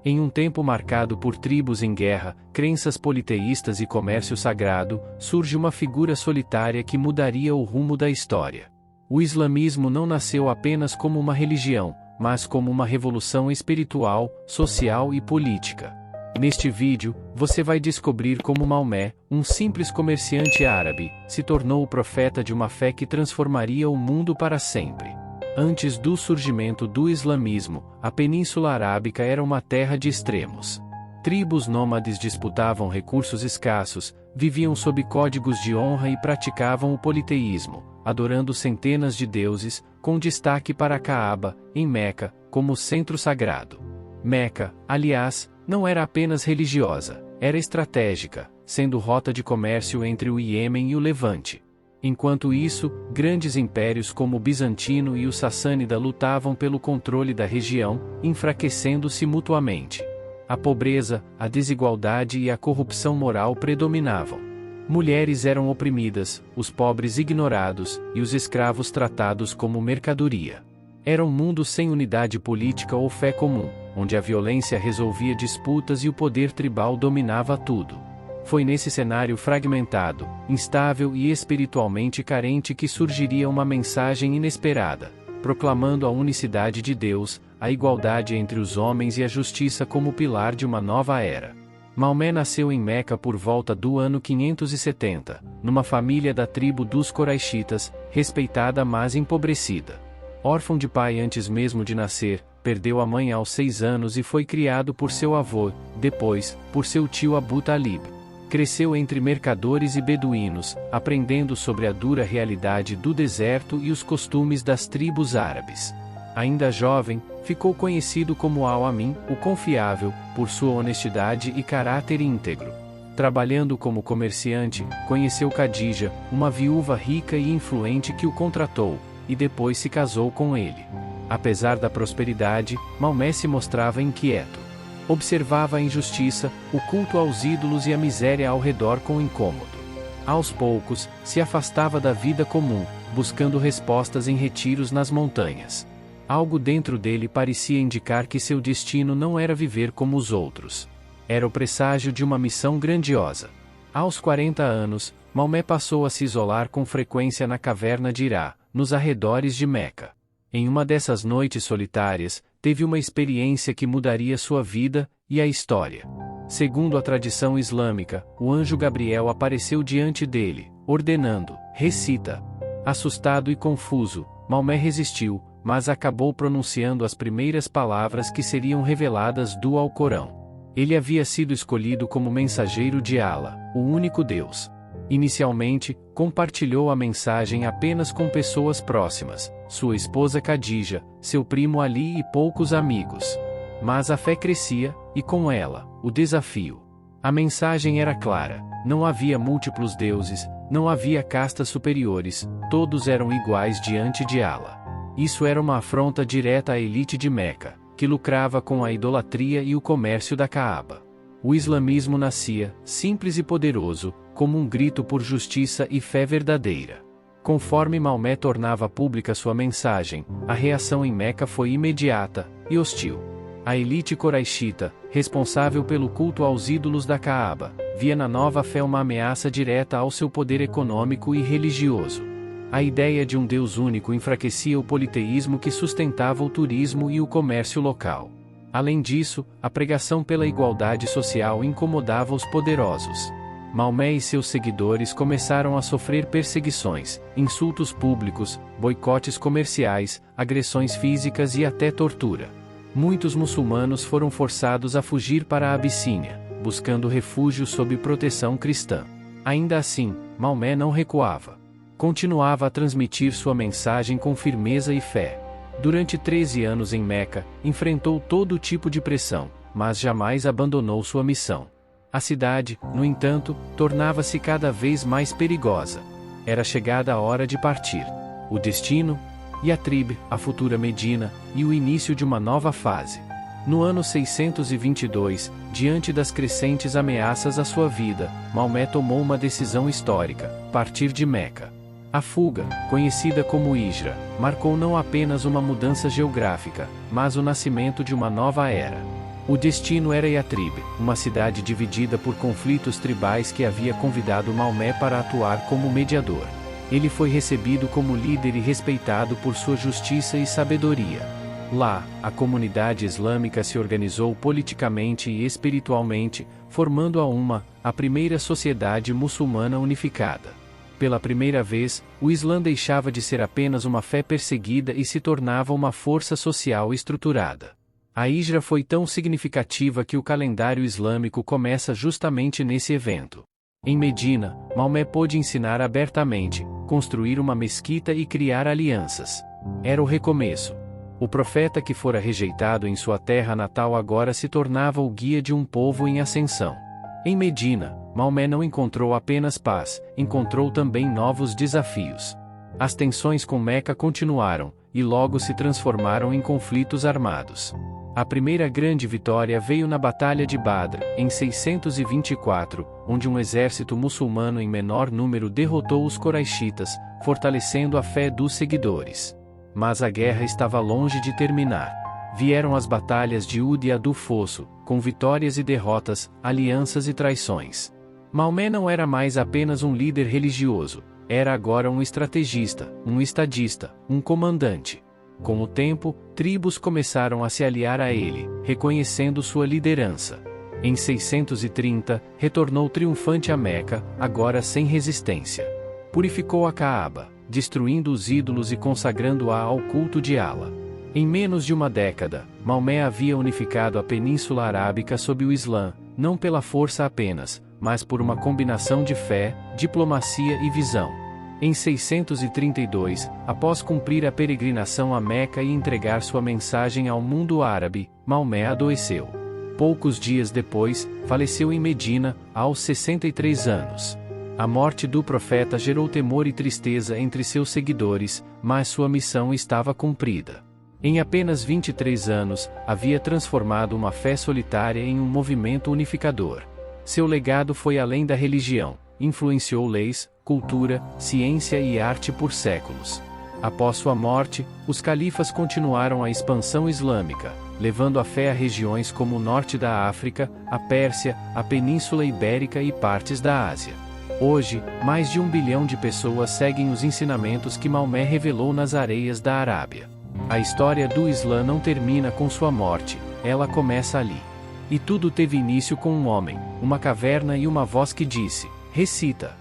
Em um tempo marcado por tribos em guerra, crenças politeístas e comércio sagrado, surge uma figura solitária que mudaria o rumo da história. O islamismo não nasceu apenas como uma religião, mas como uma revolução espiritual, social e política. Neste vídeo, você vai descobrir como Maomé, um simples comerciante árabe, se tornou o profeta de uma fé que transformaria o mundo para sempre. Antes do surgimento do islamismo, a Península Arábica era uma terra de extremos. Tribos nômades disputavam recursos escassos, viviam sob códigos de honra e praticavam o politeísmo, adorando centenas de deuses, com destaque para Caaba, em Meca, como centro sagrado. Meca, aliás, não era apenas religiosa, era estratégica, sendo rota de comércio entre o Iêmen e o Levante. Enquanto isso, grandes impérios como o Bizantino e o Sassânida lutavam pelo controle da região, enfraquecendo-se mutuamente. A pobreza, a desigualdade e a corrupção moral predominavam. Mulheres eram oprimidas, os pobres ignorados, e os escravos tratados como mercadoria. Era um mundo sem unidade política ou fé comum, onde a violência resolvia disputas e o poder tribal dominava tudo. Foi nesse cenário fragmentado, instável e espiritualmente carente que surgiria uma mensagem inesperada, proclamando a unicidade de Deus, a igualdade entre os homens e a justiça como pilar de uma nova era. Maomé nasceu em Meca por volta do ano 570, numa família da tribo dos Coraixitas, respeitada mas empobrecida. Órfão de pai antes mesmo de nascer, perdeu a mãe aos 6 anos e foi criado por seu avô, depois, por seu tio Abu Talib. Cresceu entre mercadores e beduínos, aprendendo sobre a dura realidade do deserto e os costumes das tribos árabes. Ainda jovem, ficou conhecido como Al-Amin, o confiável, por sua honestidade e caráter íntegro. Trabalhando como comerciante, conheceu Khadija, uma viúva rica e influente que o contratou, e depois se casou com ele. Apesar da prosperidade, Maomé se mostrava inquieto. Observava a injustiça, o culto aos ídolos e a miséria ao redor com incômodo. Aos poucos, se afastava da vida comum, buscando respostas em retiros nas montanhas. Algo dentro dele parecia indicar que seu destino não era viver como os outros. Era o presságio de uma missão grandiosa. Aos 40 anos, Maomé passou a se isolar com frequência na caverna de Hirá, nos arredores de Meca. Em uma dessas noites solitárias, teve uma experiência que mudaria sua vida e a história. Segundo a tradição islâmica, o anjo Gabriel apareceu diante dele, ordenando: recita. Assustado e confuso, Maomé resistiu, mas acabou pronunciando as primeiras palavras que seriam reveladas do Alcorão. Ele havia sido escolhido como mensageiro de Allah, o único Deus. Inicialmente, compartilhou a mensagem apenas com pessoas próximas, sua esposa Khadija, seu primo Ali e poucos amigos. Mas a fé crescia, e com ela, o desafio. A mensagem era clara: não havia múltiplos deuses, não havia castas superiores, todos eram iguais diante de Allah. Isso era uma afronta direta à elite de Meca, que lucrava com a idolatria e o comércio da Caaba. O islamismo nascia, simples e poderoso, como um grito por justiça e fé verdadeira. Conforme Maomé tornava pública sua mensagem, a reação em Meca foi imediata e hostil. A elite coraixita, responsável pelo culto aos ídolos da Caaba, via na nova fé uma ameaça direta ao seu poder econômico e religioso. A ideia de um Deus único enfraquecia o politeísmo que sustentava o turismo e o comércio local. Além disso, a pregação pela igualdade social incomodava os poderosos. Maomé e seus seguidores começaram a sofrer perseguições, insultos públicos, boicotes comerciais, agressões físicas e até tortura. Muitos muçulmanos foram forçados a fugir para a Abissínia, buscando refúgio sob proteção cristã. Ainda assim, Maomé não recuava. Continuava a transmitir sua mensagem com firmeza e fé. Durante 13 anos em Meca, enfrentou todo tipo de pressão, mas jamais abandonou sua missão. A cidade, no entanto, tornava-se cada vez mais perigosa. Era chegada a hora de partir. O destino, Yatrib, a futura Medina, e o início de uma nova fase. No ano 622, diante das crescentes ameaças à sua vida, Maomé tomou uma decisão histórica: partir de Meca. A fuga, conhecida como Hijra, marcou não apenas uma mudança geográfica, mas o nascimento de uma nova era. O destino era Yatrib, uma cidade dividida por conflitos tribais que havia convidado Maomé para atuar como mediador. Ele foi recebido como líder e respeitado por sua justiça e sabedoria. Lá, a comunidade islâmica se organizou politicamente e espiritualmente, formando a primeira sociedade muçulmana unificada. Pela primeira vez, o Islã deixava de ser apenas uma fé perseguida e se tornava uma força social estruturada. A Hijra foi tão significativa que o calendário islâmico começa justamente nesse evento. Em Medina, Maomé pôde ensinar abertamente, construir uma mesquita e criar alianças. Era o recomeço. O profeta que fora rejeitado em sua terra natal agora se tornava o guia de um povo em ascensão. Em Medina, Maomé não encontrou apenas paz, encontrou também novos desafios. As tensões com Meca continuaram, e logo se transformaram em conflitos armados. A primeira grande vitória veio na Batalha de Badr, em 624, onde um exército muçulmano em menor número derrotou os Quraishitas, fortalecendo a fé dos seguidores. Mas a guerra estava longe de terminar. Vieram as batalhas de Uhud e a do Fosso, com vitórias e derrotas, alianças e traições. Maomé não era mais apenas um líder religioso, era agora um estrategista, um estadista, um comandante. Com o tempo, tribos começaram a se aliar a ele, reconhecendo sua liderança. Em 630, retornou triunfante a Meca, agora sem resistência. Purificou a Caaba, destruindo os ídolos e consagrando-a ao culto de Allah. Em menos de uma década, Maomé havia unificado a Península Arábica sob o Islã, não pela força apenas, mas por uma combinação de fé, diplomacia e visão. Em 632, após cumprir a peregrinação a Meca e entregar sua mensagem ao mundo árabe, Maomé adoeceu. Poucos dias depois, faleceu em Medina, aos 63 anos. A morte do profeta gerou temor e tristeza entre seus seguidores, mas sua missão estava cumprida. Em apenas 23 anos, havia transformado uma fé solitária em um movimento unificador. Seu legado foi além da religião, influenciou leis, cultura, ciência e arte por séculos. Após sua morte, os califas continuaram a expansão islâmica, levando a fé a regiões como o norte da África, a Pérsia, a Península Ibérica e partes da Ásia. Hoje, mais de 1 bilhão de pessoas seguem os ensinamentos que Maomé revelou nas areias da Arábia. A história do Islã não termina com sua morte, ela começa ali. E tudo teve início com um homem, uma caverna e uma voz que disse: recita.